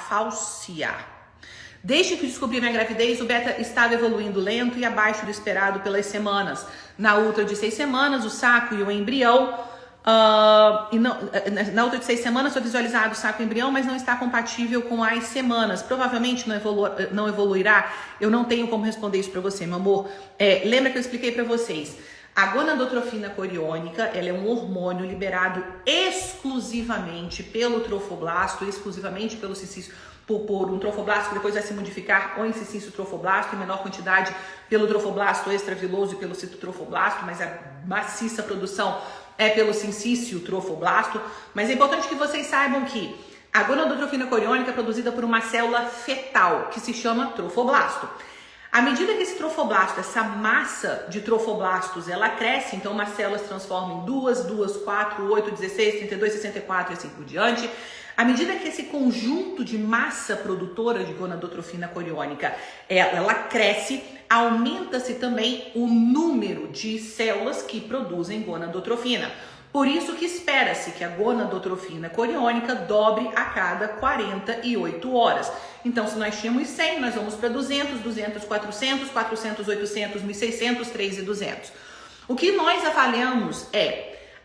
falsear. Desde que descobri minha gravidez, o beta estava evoluindo lento e abaixo do esperado pelas semanas. Na ultra de 6 semanas, o saco e o embrião... na outra de 6 semanas foi visualizado o saco e o embrião, mas não está compatível com as semanas. Provavelmente não evoluirá. Eu não tenho como responder isso para você, meu amor. Lembra que eu expliquei para vocês? A gonadotrofina coriônica, ela é um hormônio liberado exclusivamente pelo trofoblasto, exclusivamente pelo cincício, por um trofoblasto que depois vai se modificar ou em cincício trofoblasto, em menor quantidade pelo trofoblasto extraviloso e pelo citotrofoblasto, mas a maciça produção é pelo cincício trofoblasto. Mas é importante que vocês saibam que a gonadotrofina coriônica é produzida por uma célula fetal, que se chama trofoblasto. À medida que esse trofoblasto, essa massa de trofoblastos, ela cresce, então uma célula se transforma em 2, 4, 8, 16, 32, 64 e assim por diante. À medida que esse conjunto de massa produtora de gonadotrofina coriônica, ela cresce, aumenta-se também o número de células que produzem gonadotrofina. Por isso que espera-se que a gonadotrofina coriônica dobre a cada 48 horas. Então, se nós tínhamos 100, nós vamos para 200, 200, 400, 400, 800, 1600, 3.200. O que nós avaliamos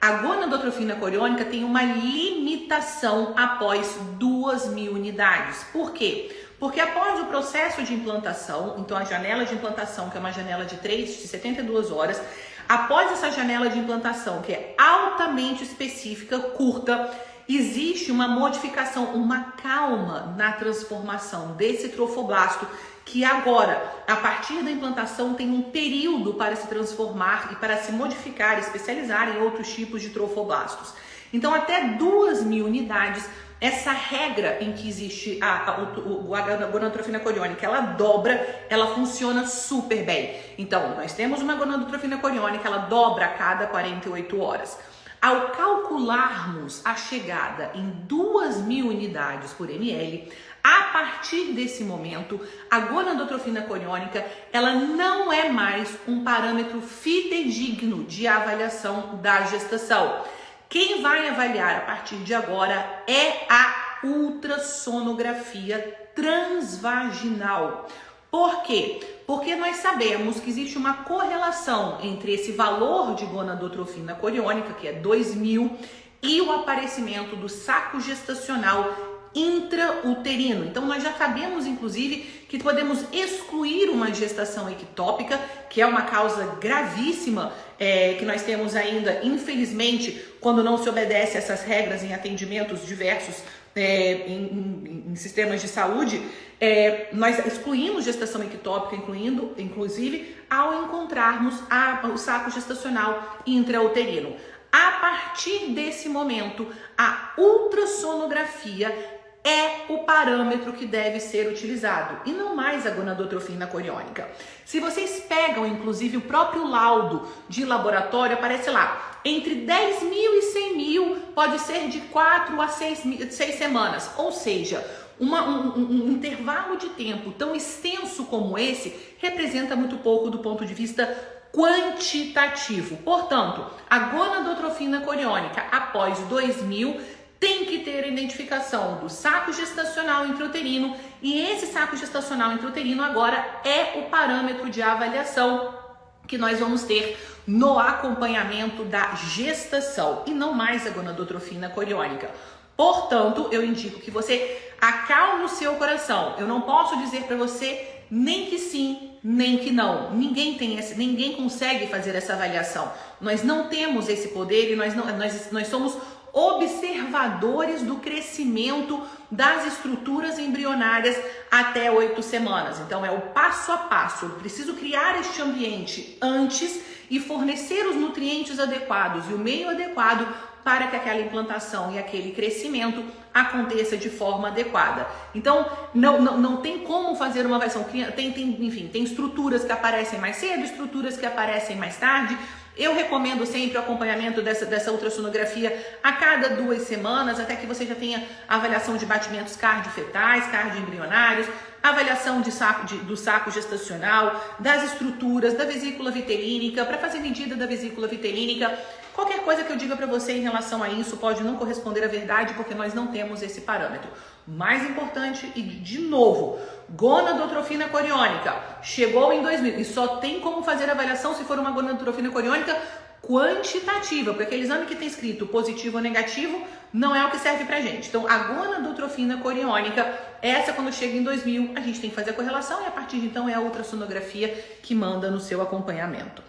a gonadotrofina coriônica tem uma limitação após 2.000 unidades. Por quê? Porque após o processo de implantação, então a janela de implantação, que é uma janela de 72 horas, após essa janela de implantação, que é altamente específica, curta, existe uma modificação, uma calma na transformação desse trofoblasto, que agora, a partir da implantação, tem um período para se transformar e para se modificar, especializar em outros tipos de trofoblastos. Então, até 2.000 unidades, essa regra em que existe a gonadotrofina coriônica, ela dobra, ela funciona super bem. Então, nós temos uma gonadotrofina coriônica, ela dobra a cada 48 horas. Ao calcularmos a chegada em 2.000 unidades por ml, a partir desse momento, a gonadotrofina coriônica, ela não é mais um parâmetro fidedigno de avaliação da gestação. Quem vai avaliar a partir de agora é a ultrassonografia transvaginal. Por quê? Porque nós sabemos que existe uma correlação entre esse valor de gonadotrofina coriônica, que é 2.000, e o aparecimento do saco gestacional intrauterino. Então nós já sabemos, inclusive, que podemos excluir uma gestação ectópica, que é uma causa gravíssima que nós temos ainda, infelizmente, quando não se obedece a essas regras em atendimentos diversos em sistemas de saúde. Nós excluímos gestação ectópica, inclusive, ao encontrarmos o saco gestacional intrauterino. A partir desse momento, a ultrassonografia é o parâmetro que deve ser utilizado e não mais a gonadotrofina coriônica. Se vocês pegam, inclusive, o próprio laudo de laboratório, aparece lá, entre 10.000 e 100.000, pode ser de 4 a 6 semanas, ou seja, um intervalo de tempo tão extenso como esse representa muito pouco do ponto de vista quantitativo. Portanto, a gonadotrofina coriônica após 2.000 tem que ter a identificação do saco gestacional intrauterino, e esse saco gestacional intrauterino agora é o parâmetro de avaliação que nós vamos ter no acompanhamento da gestação e não mais a gonadotrofina coriônica. Portanto, eu indico que você acalme o seu coração. Eu não posso dizer para você nem que sim, nem que não. Ninguém consegue fazer essa avaliação. Nós não temos esse poder e nós somos observadores do crescimento das estruturas embrionárias até 8 semanas. Então é o passo a passo. Eu preciso criar este ambiente antes e fornecer os nutrientes adequados e o meio adequado para que aquela implantação e aquele crescimento aconteça de forma adequada. Então, não tem como fazer uma avaliação. Tem estruturas que aparecem mais cedo, estruturas que aparecem mais tarde. Eu recomendo sempre o acompanhamento dessa ultrassonografia a cada 2 semanas, até que você já tenha avaliação de batimentos cardiofetais, cardioembrionários, avaliação do saco gestacional, das estruturas, da vesícula vitelínica, para fazer medida da vesícula vitelínica. Qualquer coisa que eu diga para você em relação a isso pode não corresponder à verdade, porque nós não temos esse parâmetro. Mais importante e de novo, gonadotrofina coriônica chegou em 2000 e só tem como fazer avaliação se for uma gonadotrofina coriônica quantitativa, porque aquele exame que tem escrito positivo ou negativo não é o que serve pra gente. Então, a gonadotrofina coriônica, essa quando chega em 2000, a gente tem que fazer a correlação e a partir de então é a ultrassonografia que manda no seu acompanhamento.